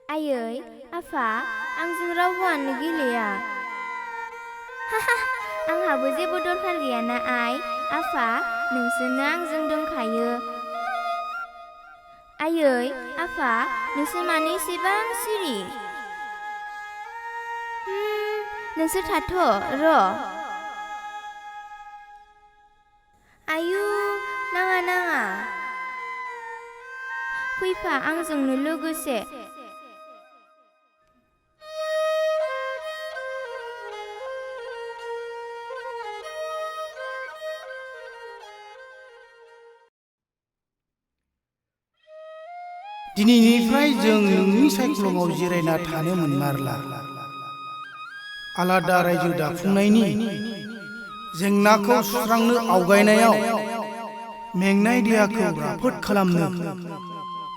आयै आफा आंजों रावबोआनो गेलेया आंहाबो जेबो दरखार गैयाना आइ आफा नोंसोरनो आंजों दंखायो आयै आफा नोंसोर मानो एसेबां सिरि नोंसोर थाथ' र' आयु नाङा फैफा आंजोंनो लोगोसे दिनैनिफ्राय जों नोंनि सायख्लुमाव जिरायना थानो मोनमारला आलादा रायजो दाफुंनायनि जेंनाखौ सुस्रांनो आवगायनायाव मेंनाय देहाखौ राफोद खालामनो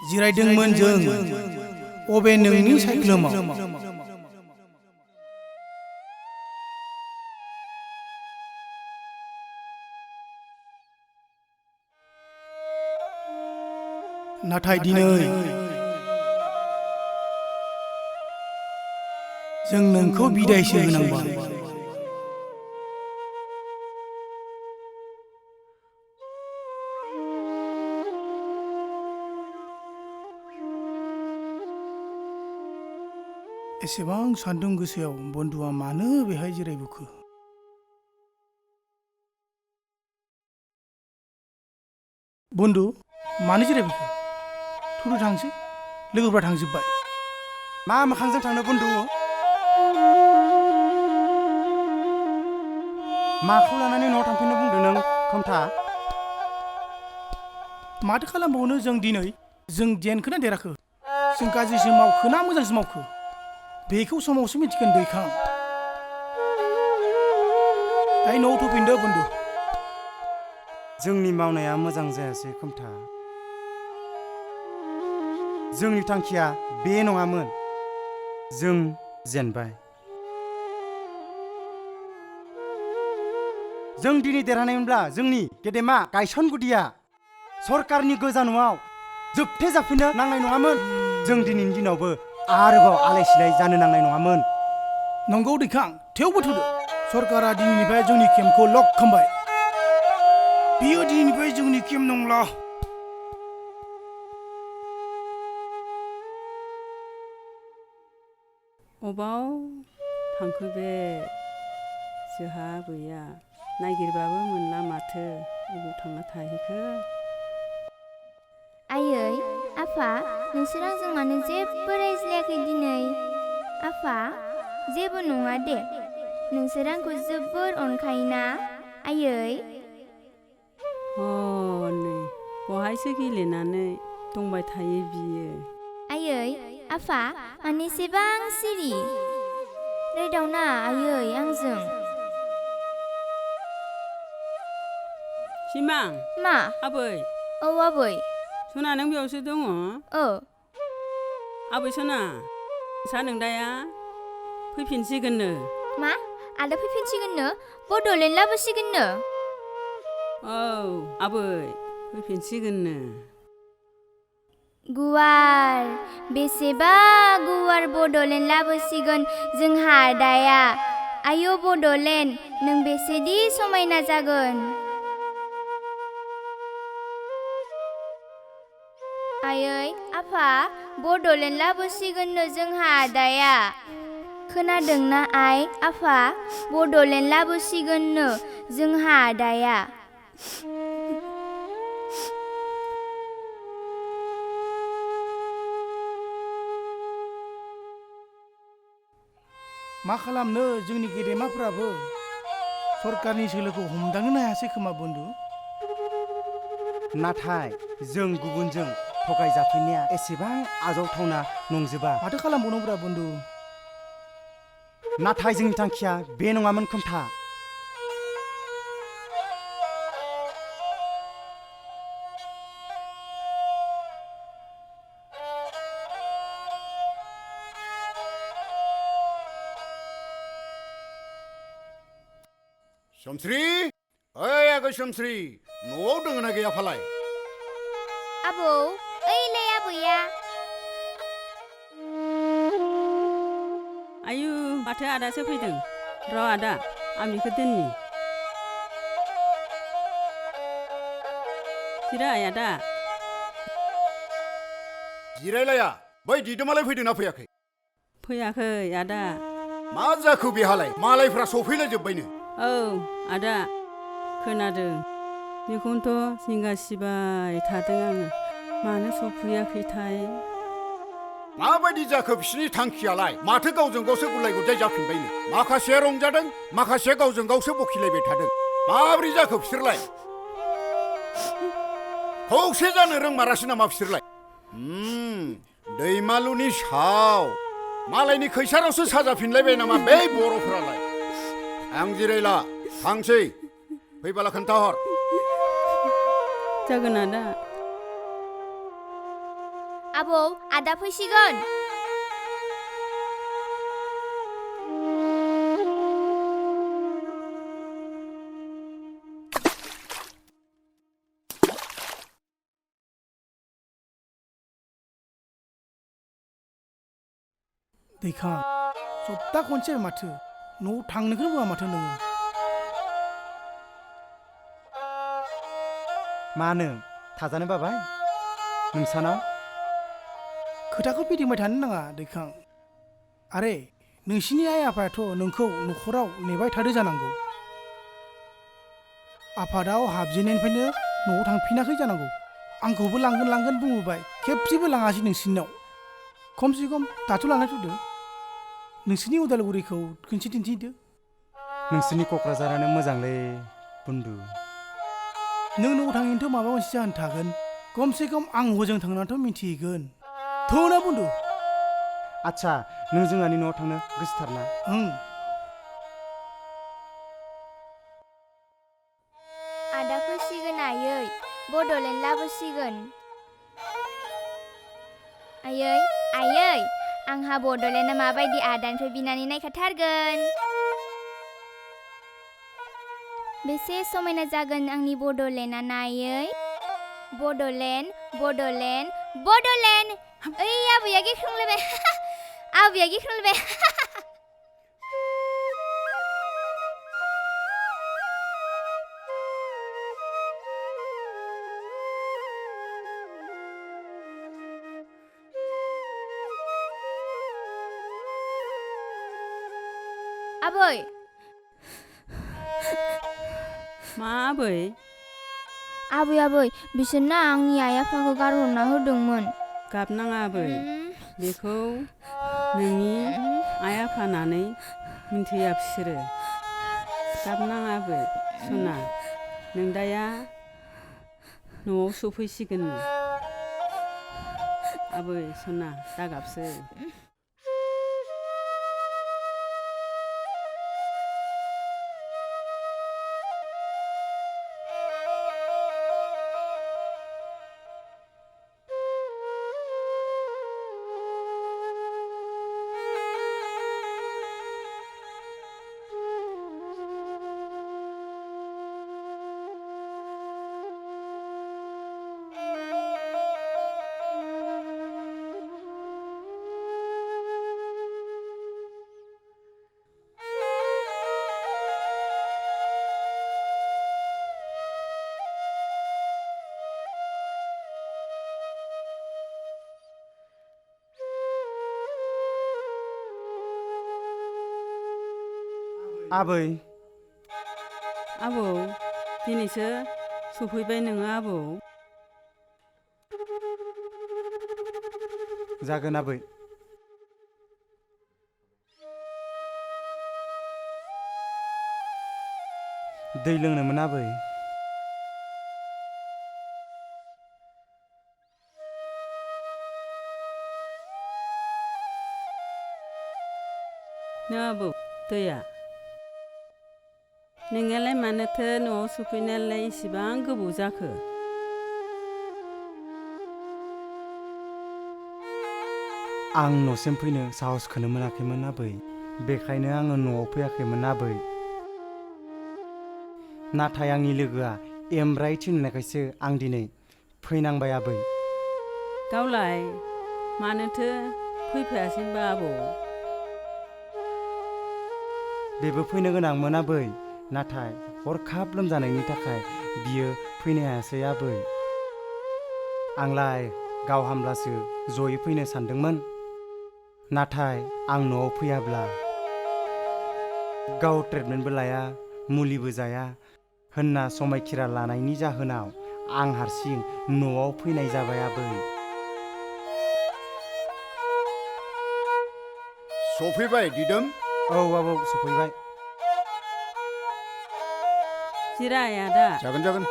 जिरायदोंमोन जों अबे नोंनि सायख्लुमाव नाथाय दिनै जों नोंखौ बिदायसो होनांबाय एसेबां सान्दुं गोसायाव बन्दुआ मानो बेहाय जिरायबोखो बन्दु मानो जिरायबोखो थुदो थांसै लोगोफ्रा थांजोब्बाय मा मोखांजों थांनो बन्दु माखौ लानानै न'आव थांफिननो बुंदों नों खमथा माथो खालामबावनो जों दिनै जों जेनखोना देराखो जों गाज्रिसो मावखो ना मोजांसो मावखो बेखौ समावसो मिथिगोन दैखां दाय न'आव फैफिनदो बन्दु जोंनि मावनाया मोजां जायासै खमथा जोंनि थांखिया बे नङामोन जों जेनबाय जों दिनै देरहानायमोनब्ला जोंनि गेदेमा गायसनगुदिया सरकारनि गोजा न'आव जोबथे जाफिननो नांनाय नङामोन जों दिनैनि दिनावबो आरोबाव आलाय सिलाय जानो नांनाय नङामोन नंगौ दैखां थेवबो थुदो सरकारा दिनैनिफ्राय जोंनि केम्पखौ लक खालामबाय बियो दिनैनिफ्राय जोंनि केम्प नंला अबाव थांखो बे जोहा आबैया नागिरबाबो मोनला माथो अबाव थांना थाहैखो आयै आफा नोंसोर आंजों मानो जेबो रायज्लायाखै दिनै आफा जेबो नङा दे नोंसोर आंखौ जोबोर अनखायोना आयै नै बहायसो गेलेनानै दंबाय थायो बियो आयै आफा मानो एसेबां सिरि रायदावना आयै आंजों सिमां मा आबै औ आबै सना नों बेयावसो दङ आबै सना सा नोंदाया फैफिनसिगोननो मा आदा फैफिनसिगोननो बड'लेण्ड लाबोसिगोननो औ आबै फैफिनसिगोननो गुवार बेसेबा गुवार बड'लेण्ड लाबोसिगोन जोंहा आदाया आयौ बड'लेण्ड नों बेसेदि समायना जागोन आयै आफा बड'लेण्ड लाबोसिगोननो जोंहा आदाया खोनादोंना आइ आफा बड'लेण्ड लाबोसिगोननो जोंहा आदाया मा खालामनो जोंनि गेदेमाफोराबो सरकारनि सोलोखौ हमदांनो हायासै खोमा बन्दु नाथाय जों गुबुनजों थगायजाफैनाया एसेबां आजावथावना नंजोबा माथो खालामबावनोब्रा बन्दु नाथाय जोंनि थांखिया बे नङामोन खमथा Swmsri, ओइ आगै Swmsri, न'आव दङ ना गैया फालाय? आबौ ओइलाय आबैया माथो आदासो फैदों र' आदा आं बेखौ दोननि जिराय आदा जिरायलाया बै दिदोमालाय फैदोंना फैयाखै फैयाखै आदा मा जाखो बेहालाय मालायफ्रा सफैलायजोब्बायनो औ आदा खोनादों बेखौनोथ' जिंगा सिबाय थादों आङो मानो सफैयाखैथाय माबायदि जाखो बिसिनि थांखियालाय माथो गावजों गावसो गुलाय गुजाय जाफिनबायनो माखासेया रंजादों माखासेया गावजों गावसो बखिलायबाय थादों माब्रै जाखो बिसोरलाय खौसे जानो रोंमारासै नामा बिसोरलाय दैमालुनि साव मालायनि खैसारावसो साजाफिनलायबाय नामा बै बर'फोरालाय आं जिरायला थांसै फैबाला खोन्थाहर जागोन आदा आबौ आदा फैसिगोन दैखां सप्ता खनसे माथो न'आव थांनोखौनो बुङा माथो नोङो मानो थाजानो बाबाय नोंसानाव खोथाखौ फिदिंबाय थानो नाङा दैखां आरे नोंसिनि आइ आफायाथ' नोंखौ न'खराव नेबाय थादो जानांगौ आफादाव हाबजेननायनिफ्रायनो न'आव थांफिनाखै जानांगौ आंखौबो लांगोन बुंबोबाय खेबसेबो लाङासै नोंसिनाव खमसे खम दाथ' लाना फैदो नोंसिनि उदालगुरिखौ खनसे दिन्थिदो नोंसिनि क'क्राझारानो मोजांलै बुन्दु नों न'आव थाङैनोथ' माबा मोनसे जाहोन थागोन खमसे खम आं हजों थांनानैथ' मिन्थिहैगोन थौना बुन्दु आच्छा नों जोंहानि न'आव थांनो गोसोथारना आदा फैसिगोन आयै बड'लेण्ड लाबोसिगोन आयै आंहा बड'लेण्डआ माबायदि आदानिफ्राय बिनानै नायखाथारगोन बेसे समायना जागोन आंनि बड'लेण्डआ नायै बड'लेण्ड ओइ आबैया गिख्रंलायबाय आबैया गिख्रंलायबाय आबै मा आबै आबै बिसोरना आंनि आइ आफाखौ गारहरना होदोंमोन गाबनाङा आबै बेखौ नोंनि आइ आफा होननानै मिन्थिया बिसोरो गाबनाङा आबै सना नों दाया न'आव सफैसिगोन आबै सना दागाबसै आबै आबौ दिनैसो सफैबाय नोङो आबौ जागोन आबै दै लोंनोमोन आबै नो आबौ दैया नोंनियालाय मानोथो न'आव सफैनायालाय इसिबां गोबाव जाखो आं न'सिम फैनो साहसखौनो मोनाखैमोन आबै बेखायनो आङो न'आव फैयाखैमोन आबै नाथाय आंनि लोगोआ एमब्राय थिननायखायसो आं दिनै फैनांबाय आबै गावलाय मानोथो फैफायासै होनबा आबौ बेबो फैनो गोनांमोन आबै, नाथाय हरखाब लोमजानायनि थाखाय बियो फैनो हायासै आबै। आंलाय गाव हामब्लासो जयै फैनो सानदोंमोन, नाथाय आं न'आव फैयाब्ला गाव ट्रिटमेन्टबो लाया, मुलिबो जाया होनना समायखिरा लानायनि जाहोनाव आं हारसिं न'आव फैनाय जाबाय आबै। सफैबाय दिदोम? औ आबौ सफैबाय। जिराय आदा। जागोन जागोन।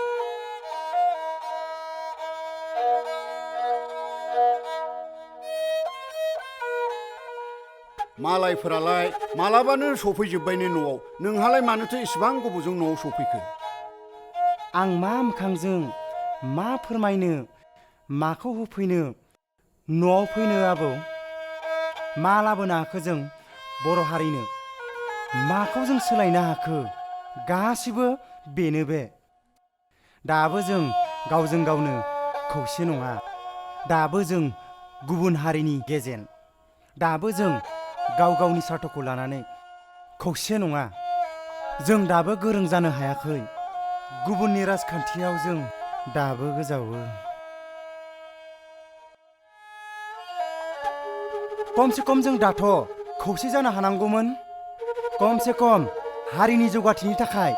मालायफोरालाय मालाबानो सफैजोब्बायनो न'आव, नोंहालाय मानोथो इसेबां गोबावजों न'आव सफैखो? आं मा मोखांजों मा फोरमायनो, माखौ होफैनो न'आव फैनो आबौ? मा लाबोनो हाखो जों बर' हारिनो? माखौ जों सोलायनो हाखो? गासिबो बेनो बे। दाबो जों गावजों गावनो खौसे नङा। दाबो जों गुबुन हारिनि गेजेन। दाबो जों गाव गावनि सार्थखौ लानानै खौसे नङा। जों दाबो गोरों जानो हायाखै। गुबुननि राजखान्थियाव जों दाबो गोजावो। खमसे खम जों दाथ' खौसे जानो हानांगौमोन। खमसे खम हारिनि जौगाथिनि थाखाय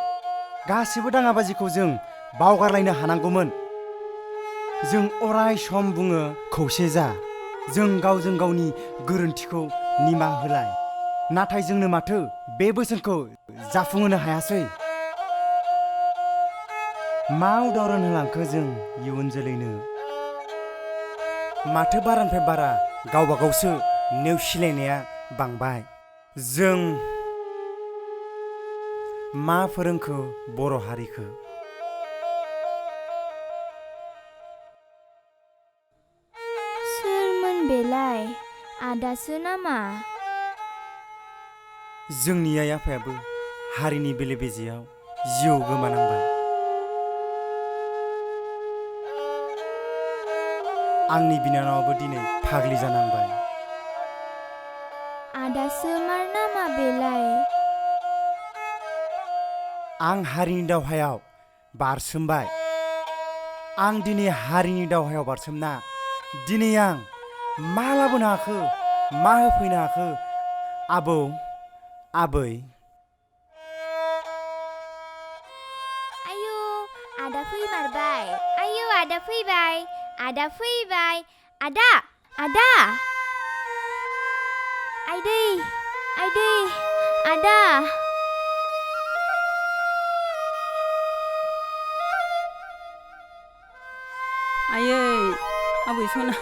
गासिबो दाङाबाजिखौ जों बावगारलायनो हानांगौमोन। जों अराय सम बुङो खौसे जा, जों गावजों गावनि गोरोन्थिखौ निमाहा होलाय, नाथाय जोंनो माथो बे बोसोनखौ जाफुंहोनो हायासै। मा उदाहरन होलांखो जों इयुन जोलैनो? माथो बारानिफ्राय बारा गावबा गावसो नेवसिलायनाया बांबाय। जों मा फोरोंखो बर' हारिखो? सोरमोन बेलाय? आदासो नामा? जोंनि आइ आफायाबो हारिनि बेले बेजेयाव जिउ गोमानांबाय। आंनि बिनानावाबो दिनै फाग्लि जानांबाय। आदासो मार नामा बेलाय? आं हारिनि दावहायाव बारसोमबाय। आं दिनै हारिनि दावहायाव बारसोमना दिनै आं मा लाबोनो हाखो, मा होफैनो हाखो आबौ, आबै? आयौ, आदा फैमारबाय। आयौ, आदा फैबाय। आदा फैबाय। आदा! आदा! आइदै! आइदै! आदा! आयै, आबै सना,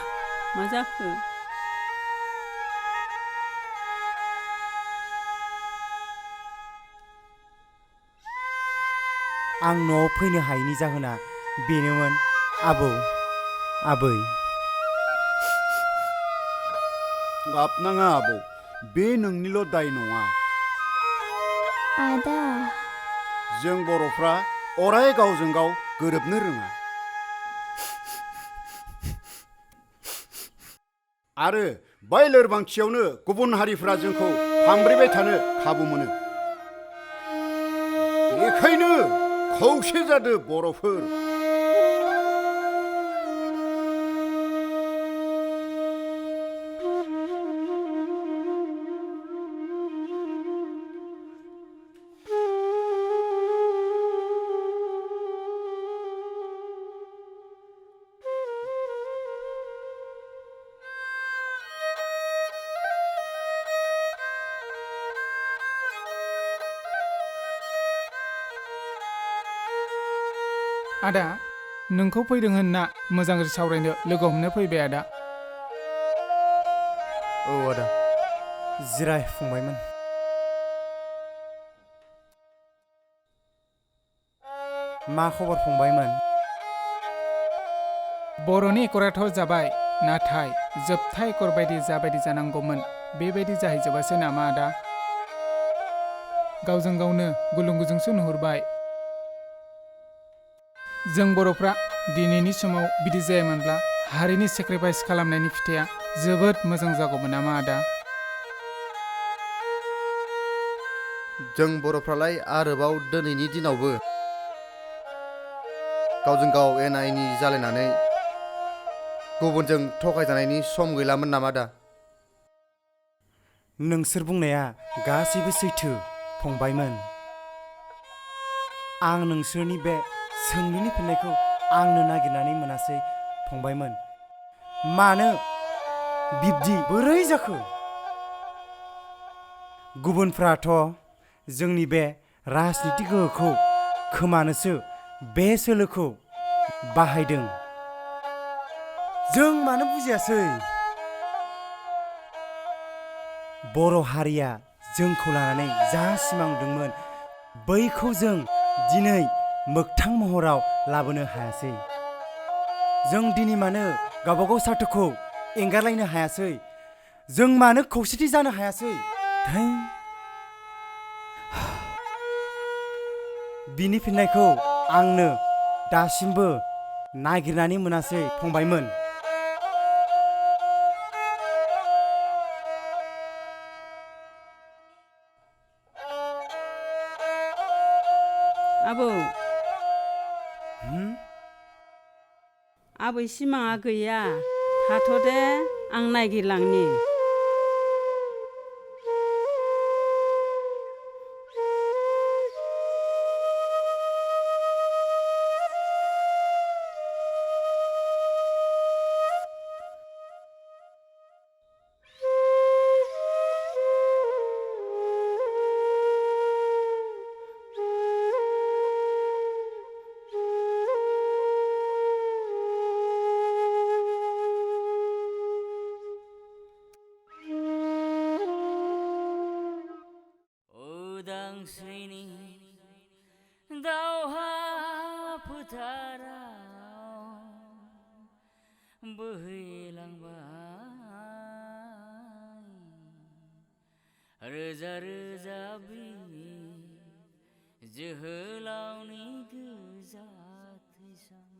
मा जाखो? आं न'आव फैनो हायैनि जाहोना बेनोमोन आबौ, आबै। गाबनाङा आबौ, बे नोंनिल' दाय नङा। आदा! जों बर'फ्रा अराय गावजों गाव गोरोबनो रोङा। आरो बै लोरबांथियावनो गुबुन हारिफ्रा जोंखौ फामब्रेबाय थानो खाबु मोनो। बेखायनो खौसे जादो बर'फोर। आदा, नोंखौ फैदों होनना मोजां सावरायनो लोगो हमनो फैबाय आदा। औ आदा, जिराय फंबायमोन। मा खबर फंबायमोन? बर'नि एकराथ' जाबाय, नाथाय जोबथा एकर बायदि जाबायदि जानांगौमोन बेबायदि जाहैजोबासै नामा आदा? गावजों गावनो गुलुं गुजुंसो नुहुरबाय। जों बर'फ्रा दिनैनि समाव बिदि जायामोनब्ला हारिनि सेक्रिफाइस खालामनायनि फिथाइया जोबोद मोजां जागौमोन नामा आदा? जों बर'फ्रालाय आरोबाव दिनैनि दिनावबो गावजों गाव एना एनि जालायनानै गुबुनजों थगायजानायनि सम गैलामोन नामा दा? नोंसोर बुंनाया गासैबो सैथो फंबायमोन। आं नोंसोरनि बे सोंलुनि फिननायखौ आंनो नागिरनानै मोनासै फंबायमोन। मानो बिब्दि बोरै जाखो? गुबुनफ्राथ' जोंनि बे राजनिति गोहोखौ खोमानोसो बे सोलोखौ बाहायदों। जों मानो बुजियासै? बर' हारिया जोंखौ लानानै जा सिमां नुदोंमोन बैखौ जों दिनै मोगथां महराव लाबोनो हायासै। जों दिनै मानो गावबागाव सार्थखौ एंगारलायनो हायासै? जों मानो खौसेथि जानो हायासै? बिनि फिननायखौ आंनो दासिमबो नागिरनानै मोनासै फंबायमोन। आबौ आबै सिमाङा गैया। थाथ' दे आं नागिरलांनि। उदांस्रिनि दावहा फोथाराव बोहैलांबाय रोजा रोजा जोहोलावनि गोजा थैसाम।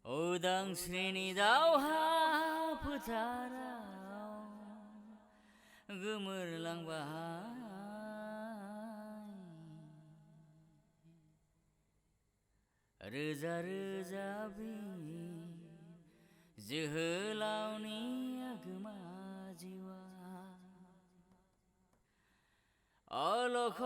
उदांस्रिनि दावहा फोथाराव गोमोरलांबाय रोजा रोजा जोहोलावनि आगोमा जिउआ अलख